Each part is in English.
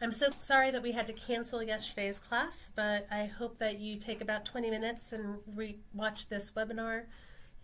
I'm so sorry that we had to cancel yesterday's class, but I hope that you take about 20 minutes and watch this webinar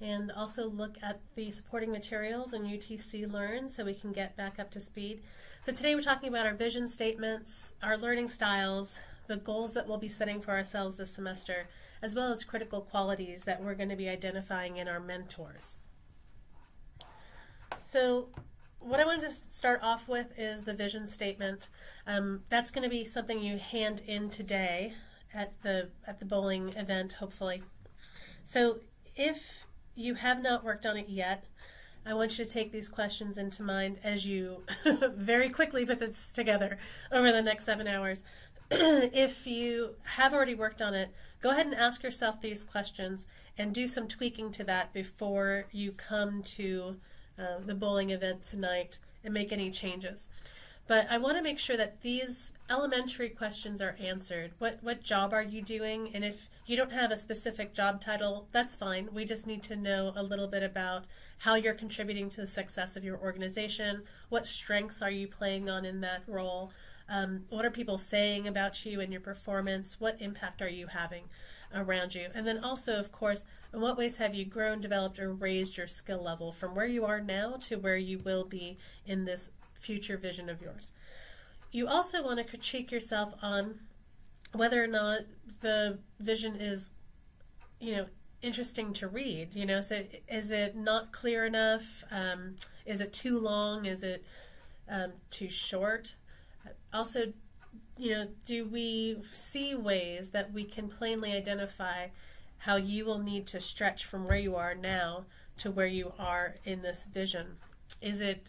and also look at the supporting materials in UTC Learn so we can get back up to speed. So today we're talking about our vision statements, our learning styles, the goals that we'll be setting for ourselves this semester, as well as critical qualities that we're going to be identifying in our mentors. So what I wanted to start off with is the vision statement. That's going to be something you hand in today at the bowling event, hopefully. So if you have not worked on it yet, I want you to take these questions into mind as you very quickly put this together over the next 7 hours. If you have already worked on it, go ahead and ask yourself these questions and do some tweaking to that before you come to the bowling event tonight and make any changes. But I want to make sure that these elementary questions are answered. What job are you doing? And if you don't have a specific job title, that's fine. We just need to know a little bit about how you're contributing to the success of your organization. What strengths are you playing on in that role? What are people saying about you and your performance? What impact are you having around you? And then also, of course, in what ways have you grown, developed, or raised your skill level from where you are now to where you will be in this future vision of yours? You also want to critique yourself on whether or not the vision is, interesting to read. So is it not clear enough? Is it too long? Is it too short? Also, do we see ways that we can plainly identify how you will need to stretch from where you are now to where you are in this vision? Is it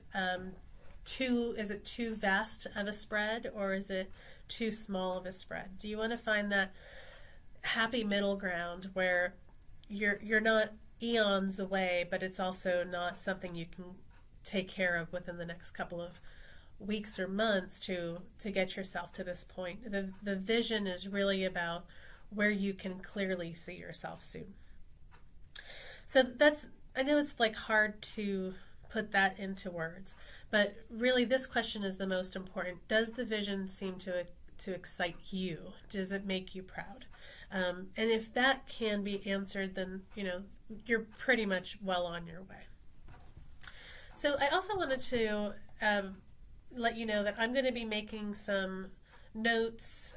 too vast of a spread, or is it too small of a spread? Do you want to find that happy middle ground where you're not eons away, but it's also not something you can take care of within the next couple of weeks or months to get yourself to this point? The vision is really about where you can clearly see yourself soon. So I know it's hard to put that into words, but really this question is the most important. Does the vision seem to excite you? Does it make you proud? And if that can be answered, then you're pretty much well on your way. So I also wanted to let you know that I'm going to be making some notes,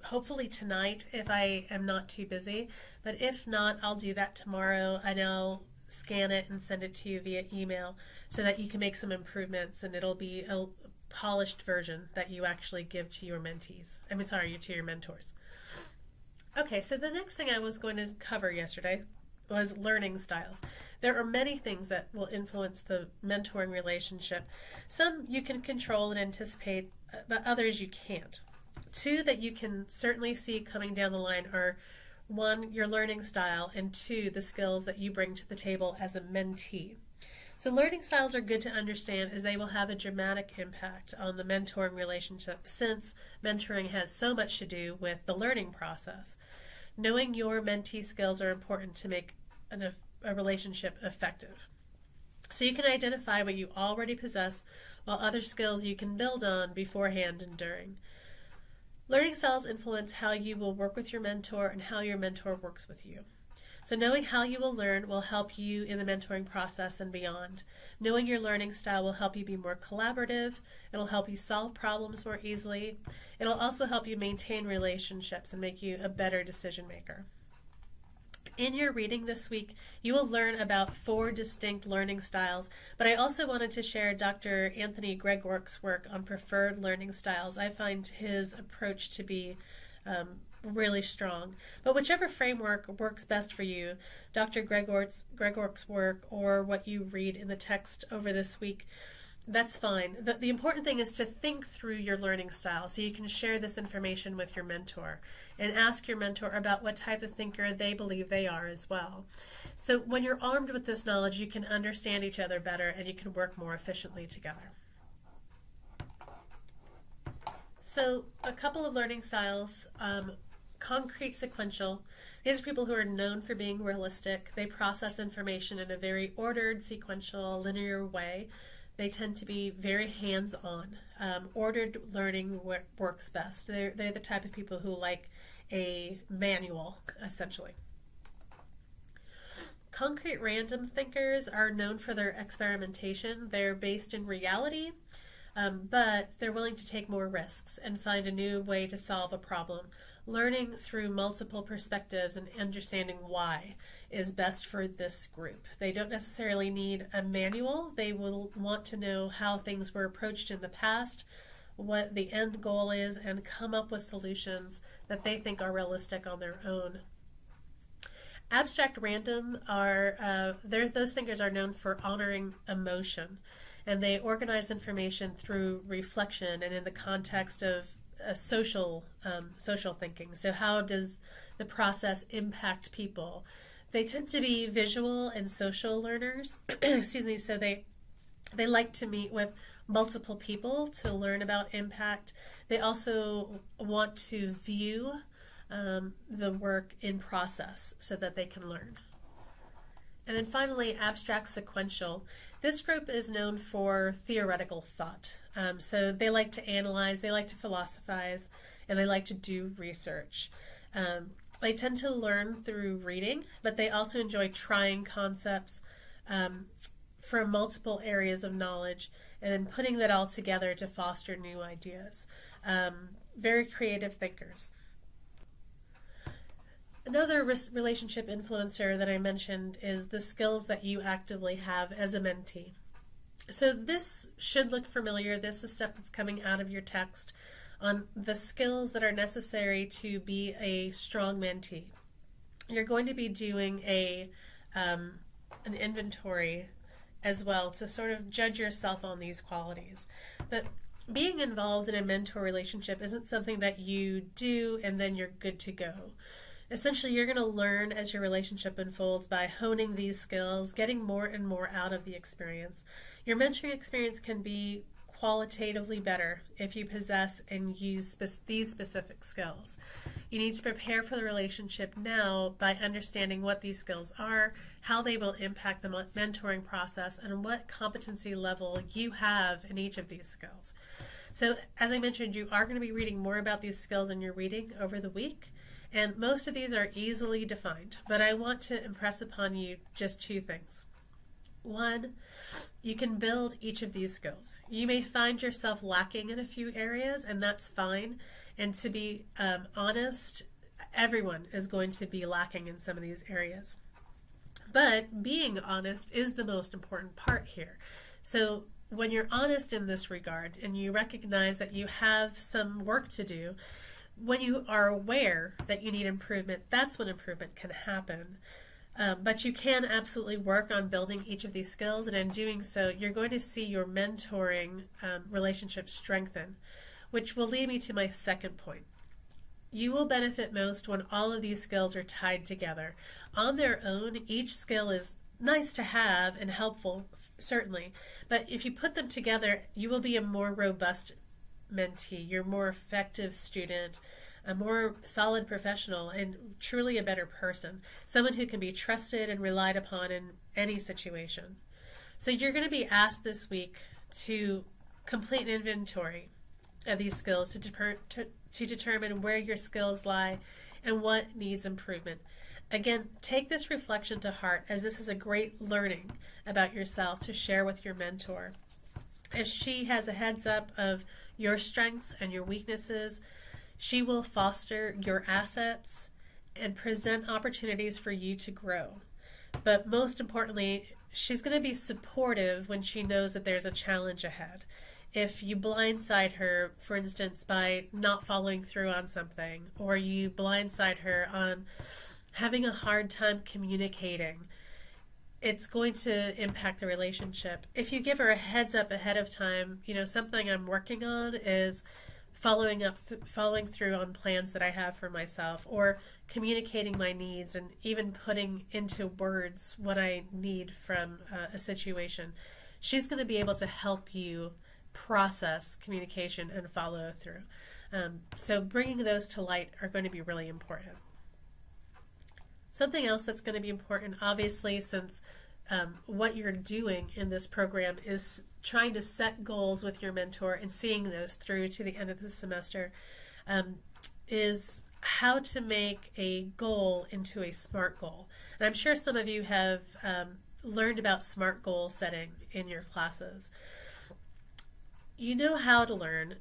hopefully tonight if I am not too busy, but if not, I'll do that tomorrow and I'll scan it and send it to you via email so that you can make some improvements, and it'll be a polished version that you actually give to your mentees. To your mentors. Okay, so the next thing I was going to cover yesterday was learning styles. There are many things that will influence the mentoring relationship. Some you can control and anticipate, but others you can't. Two that you can certainly see coming down the line are, one, your learning style, and two, the skills that you bring to the table as a mentee. So learning styles are good to understand as they will have a dramatic impact on the mentoring relationship, since mentoring has so much to do with the learning process. Knowing your mentee skills are important to make a relationship effective. So you can identify what you already possess, while other skills you can build on beforehand and during. Learning styles influence how you will work with your mentor and how your mentor works with you. So knowing how you will learn will help you in the mentoring process and beyond. Knowing your learning style will help you be more collaborative. It'll help you solve problems more easily. It'll also help you maintain relationships and make you a better decision maker. In your reading this week, you will learn about 4 distinct learning styles, but I also wanted to share Dr. Anthony Gregork's work on preferred learning styles. I find his approach to be really strong. But whichever framework works best for you, Dr. Gregork's work or what you read in the text over this week, that's fine. The important thing is to think through your learning style so you can share this information with your mentor and ask your mentor about what type of thinker they believe they are as well. So when you're armed with this knowledge, you can understand each other better and you can work more efficiently together. So a couple of learning styles. Concrete sequential. These are people who are known for being realistic. They process information in a very ordered, sequential, linear way. They tend to be very hands-on. Ordered learning works best. They're the type of people who like a manual, essentially. Concrete random thinkers are known for their experimentation. They're based in reality, but they're willing to take more risks and find a new way to solve a problem. Learning through multiple perspectives and understanding why is best for this group. They don't necessarily need a manual. They will want to know how things were approached in the past, what the end goal is, and come up with solutions that they think are realistic on their own. Abstract random those thinkers are known for honoring emotion, and they organize information through reflection and in the context of social thinking. So how does the process impact people? They tend to be visual and social learners. Excuse me. So they like to meet with multiple people to learn about impact. They also want to view the work in process so that they can learn. And then finally, abstract sequential. This group is known for theoretical thought. So they like to analyze, they like to philosophize, and they like to do research. They tend to learn through reading, but they also enjoy trying concepts from multiple areas of knowledge and then putting that all together to foster new ideas. Very creative thinkers. Another relationship influencer that I mentioned is the skills that you actively have as a mentee. So this should look familiar. This is stuff that's coming out of your text on the skills that are necessary to be a strong mentee. You're going to be doing an inventory as well to sort of judge yourself on these qualities. But being involved in a mentor relationship isn't something that you do and then you're good to go. Essentially, you're going to learn as your relationship unfolds by honing these skills, getting more and more out of the experience. Your mentoring experience can be qualitatively better if you possess and use these specific skills. You need to prepare for the relationship now by understanding what these skills are, how they will impact the mentoring process, and what competency level you have in each of these skills. So, as I mentioned, you are going to be reading more about these skills in your reading over the week. And most of these are easily defined, but I want to impress upon you just two things. One, you can build each of these skills. You may find yourself lacking in a few areas, and that's fine. And to be honest, everyone is going to be lacking in some of these areas. But being honest is the most important part here. So when you're honest in this regard and you recognize that you have some work to do, when you are aware that you need improvement, that's when improvement can happen. But you can absolutely work on building each of these skills, and in doing so, you're going to see your mentoring relationship strengthen, which will lead me to my second point. You will benefit most when all of these skills are tied together. On their own, each skill is nice to have and helpful, certainly, but if you put them together, you will be a more robust mentee, you're a more effective student, a more solid professional, and truly a better person, someone who can be trusted and relied upon in any situation. So you're going to be asked this week to complete an inventory of these skills to determine where your skills lie and what needs improvement. Again, take this reflection to heart, as this is a great learning about yourself to share with your mentor. If she has a heads up of your strengths and your weaknesses, she will foster your assets and present opportunities for you to grow. But most importantly, she's going to be supportive when she knows that there's a challenge ahead. If you blindside her, for instance, by not following through on something, or you blindside her on having a hard time communicating, it's going to impact the relationship. If you give her a heads up ahead of time, something I'm working on is following through on plans that I have for myself, or communicating my needs and even putting into words what I need from a situation. She's going to be able to help you process communication and follow through. So bringing those to light are going to be really important. Something else that's going to be important, obviously, since what you're doing in this program is trying to set goals with your mentor and seeing those through to the end of the semester, is how to make a goal into a SMART goal. And I'm sure some of you have learned about SMART goal setting in your classes. You know how to learn,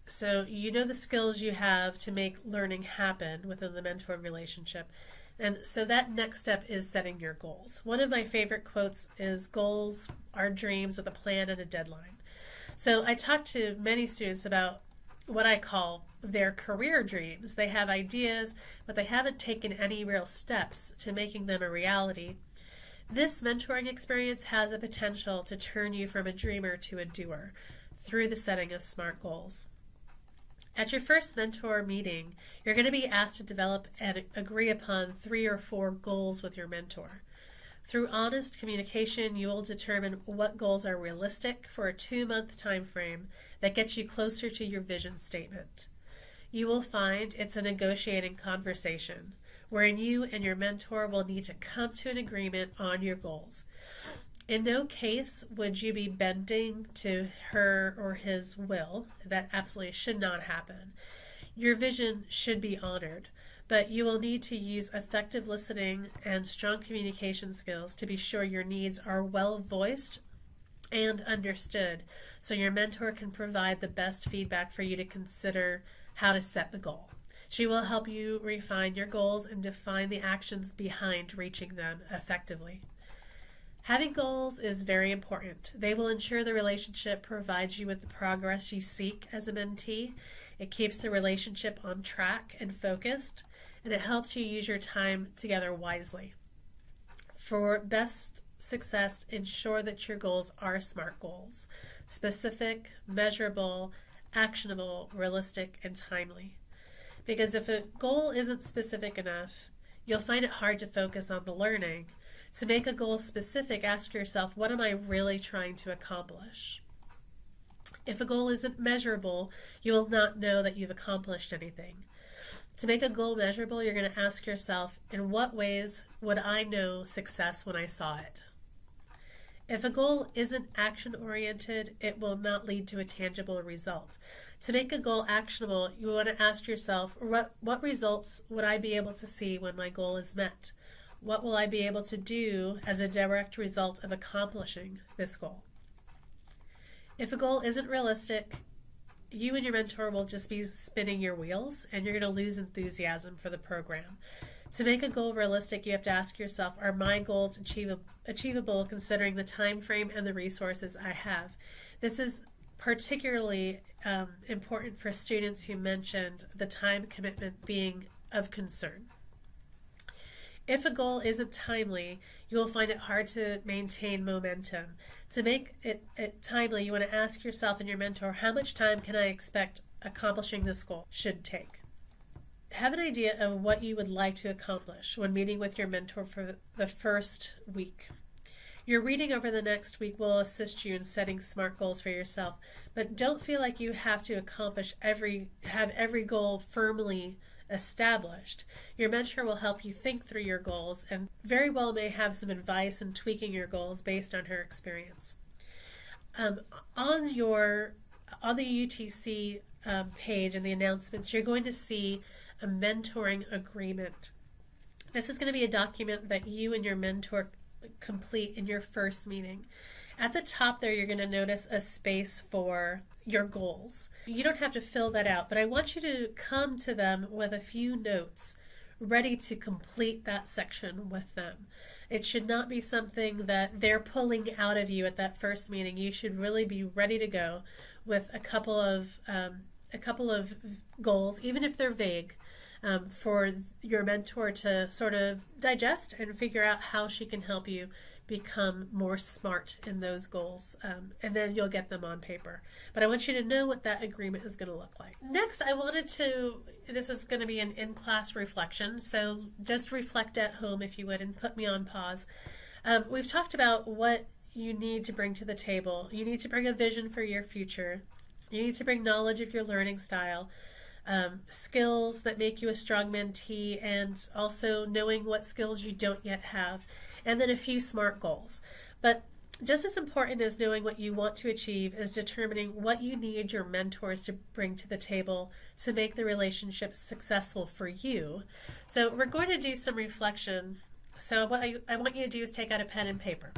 so you know the skills you have to make learning happen within the mentor relationship. And so that next step is setting your goals. One of my favorite quotes is, "Goals are dreams with a plan and a deadline." So I talk to many students about what I call their career dreams. They have ideas, but they haven't taken any real steps to making them a reality. This mentoring experience has a potential to turn you from a dreamer to a doer through the setting of SMART goals. At your first mentor meeting, you're going to be asked to develop and agree upon 3 or 4 goals with your mentor. Through honest communication, you will determine what goals are realistic for a 2-month time frame that gets you closer to your vision statement. You will find it's a negotiating conversation wherein you and your mentor will need to come to an agreement on your goals. In no case would you be bending to her or his will. That absolutely should not happen. Your vision should be honored, but you will need to use effective listening and strong communication skills to be sure your needs are well voiced and understood, so your mentor can provide the best feedback for you to consider how to set the goal. She will help you refine your goals and define the actions behind reaching them effectively. Having goals is very important. They will ensure the relationship provides you with the progress you seek as a mentee. It keeps the relationship on track and focused, and it helps you use your time together wisely. For best success, ensure that your goals are SMART goals: specific, measurable, actionable, realistic, and timely. Because if a goal isn't specific enough, you'll find it hard to focus on the learning. To make a goal specific, ask yourself, what am I really trying to accomplish? If a goal isn't measurable, you will not know that you've accomplished anything. To make a goal measurable, you're going to ask yourself, in what ways would I know success when I saw it? If a goal isn't action-oriented, it will not lead to a tangible result. To make a goal actionable, you want to ask yourself, what results would I be able to see when my goal is met? What will I be able to do as a direct result of accomplishing this goal? If a goal isn't realistic, you and your mentor will just be spinning your wheels, and you're going to lose enthusiasm for the program. To make a goal realistic, you have to ask yourself, are my goals achievable considering the time frame and the resources I have? This is particularly important for students who mentioned the time commitment being of concern. If a goal isn't timely, you will find it hard to maintain momentum. To make it timely, you want to ask yourself and your mentor, how much time can I expect accomplishing this goal should take? Have an idea of what you would like to accomplish when meeting with your mentor for the first week. Your reading over the next week will assist you in setting SMART goals for yourself, but don't feel like you have to have every goal firmly established. Your mentor will help you think through your goals and very well may have some advice in tweaking your goals based on her experience. On the UTC page and the announcements, you're going to see a mentoring agreement. This is going to be a document that you and your mentor complete in your first meeting. At the top there, you're going to notice a space for your goals. You don't have to fill that out, but I want you to come to them with a few notes ready to complete that section with them. It should not be something that they're pulling out of you at that first meeting. You should really be ready to go with a couple of goals, even if they're vague, for your mentor to sort of digest and figure out how she can help you become more smart in those goals, and then you'll get them on paper. But I want you to know what that agreement is going to look like. Next, this is going to be an in-class reflection, so just reflect at home if you would and put me on pause. We've talked about what you need to bring to the table. You need to bring a vision for your future. You need to bring knowledge of your learning style, skills that make you a strong mentee, and also knowing what skills you don't yet have. and then a few SMART goals. But just as important as knowing what you want to achieve is determining what you need your mentors to bring to the table to make the relationship successful for you. So we're going to do some reflection. So what I want you to do is take out a pen and paper.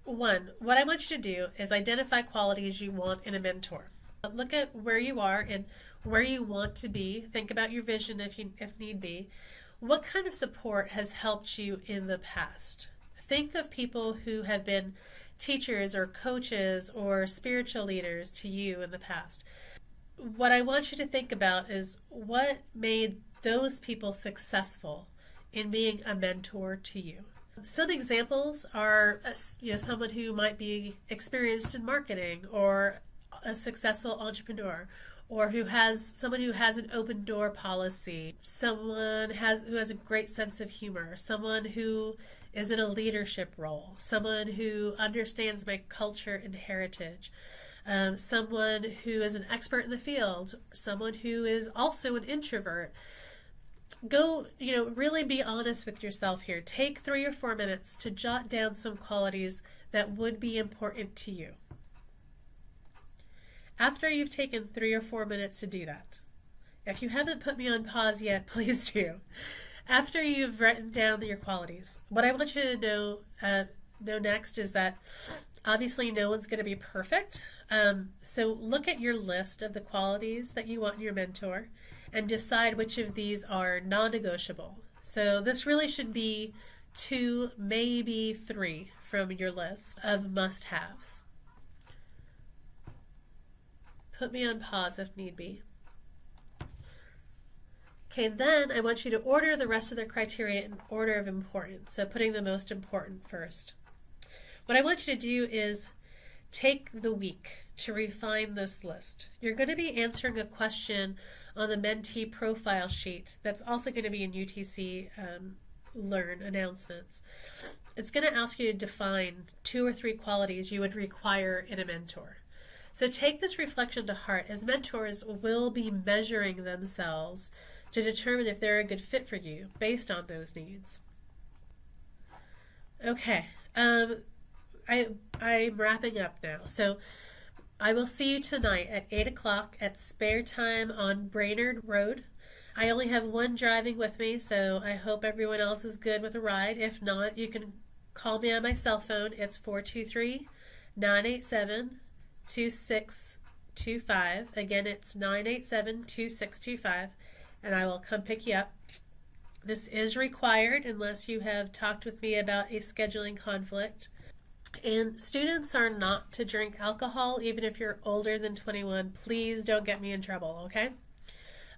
One, what I want you to do is identify qualities you want in a mentor. Look at where you are and where you want to be. Think about your vision if need be. What kind of support has helped you in the past? Think of people who have been teachers or coaches or spiritual leaders to you in the past. What I want you to think about is what made those people successful in being a mentor to you. Some examples are, someone who might be experienced in marketing or a successful entrepreneur, or someone who has an open door policy, someone who has a great sense of humor, someone who is in a leadership role, someone who understands my culture and heritage, someone who is an expert in the field, someone who is also an introvert. Go, really be honest with yourself here. Take 3 or 4 minutes to jot down some qualities that would be important to you. After you've taken 3 or 4 minutes to do that, if you haven't put me on pause yet, please do. After you've written down your qualities, what I want you to know next is that obviously no one's going to be perfect. So look at your list of the qualities that you want in your mentor and decide which of these are non-negotiable. So this really should be 2, maybe 3 from your list of must-haves. Put me on pause if need be. Okay, then I want you to order the rest of their criteria in order of importance, so putting the most important first. What I want you to do is take the week to refine this list. You're going to be answering a question on the mentee profile sheet that's also going to be in UTC Learn announcements. It's going to ask you to define 2 or 3 qualities you would require in a mentor. So take this reflection to heart, as mentors will be measuring themselves to determine if they're a good fit for you based on those needs. Okay, I'm wrapping up now. So I will see you tonight at 8 o'clock at Spare Time on Brainerd Road. I only have one driving with me, so I hope everyone else is good with a ride. If not, you can call me on my cell phone. It's 423-987-2625. Again, it's 987-2625. And I will come pick you up. This is required unless you have talked with me about a scheduling conflict. And students are not to drink alcohol, even if you're older than 21. Please don't get me in trouble, okay?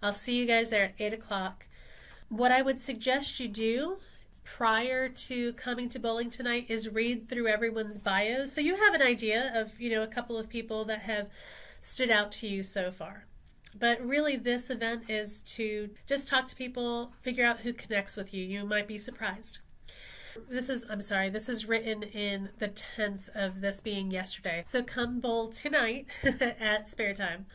I'll see you guys there at 8 o'clock. What I would suggest you do prior to coming to bowling tonight is read through everyone's bios, so you have an idea of, a couple of people that have stood out to you so far. But really, this event is to just talk to people, figure out who connects with you. You might be surprised. This is written in the tense of this being yesterday. So come bowl tonight at Spare Time.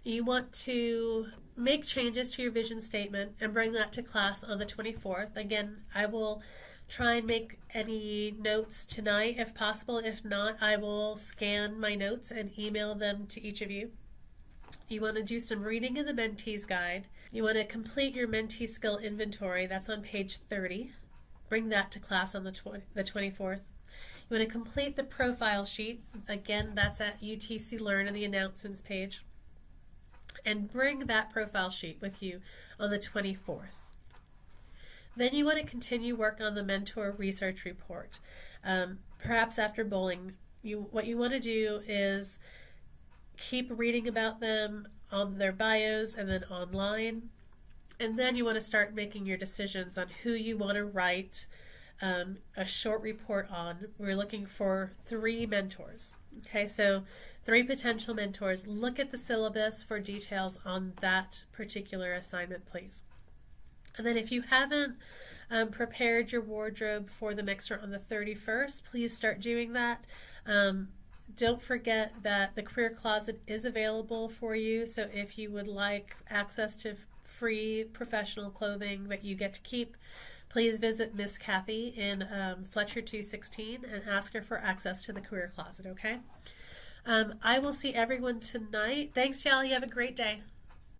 You want to make changes to your vision statement and bring that to class on the 24th. Again, I will try and make any notes tonight if possible. If not, I will scan my notes and email them to each of you. You want to do some reading in the Mentee's Guide. You want to complete your Mentee Skill Inventory. That's on page 30. Bring that to class on the 24th. You want to complete the profile sheet. Again, that's at UTC Learn in the announcements page. And bring that profile sheet with you on the 24th. Then you want to continue work on the mentor research report. Perhaps after bowling, what you want to do is keep reading about them on their bios and then online. And then you want to start making your decisions on who you want to write a short report on. We're looking for 3 mentors. Okay, so 3 potential mentors. Look at the syllabus for details on that particular assignment, please. And then if you haven't prepared your wardrobe for the mixer on the 31st, please start doing that. Don't forget that the Career Closet is available for you, so if you would like access to free professional clothing that you get to keep, please visit Miss Kathy in Fletcher 216 and ask her for access to the career closet, okay? I will see everyone tonight. Thanks, y'all. You have a great day.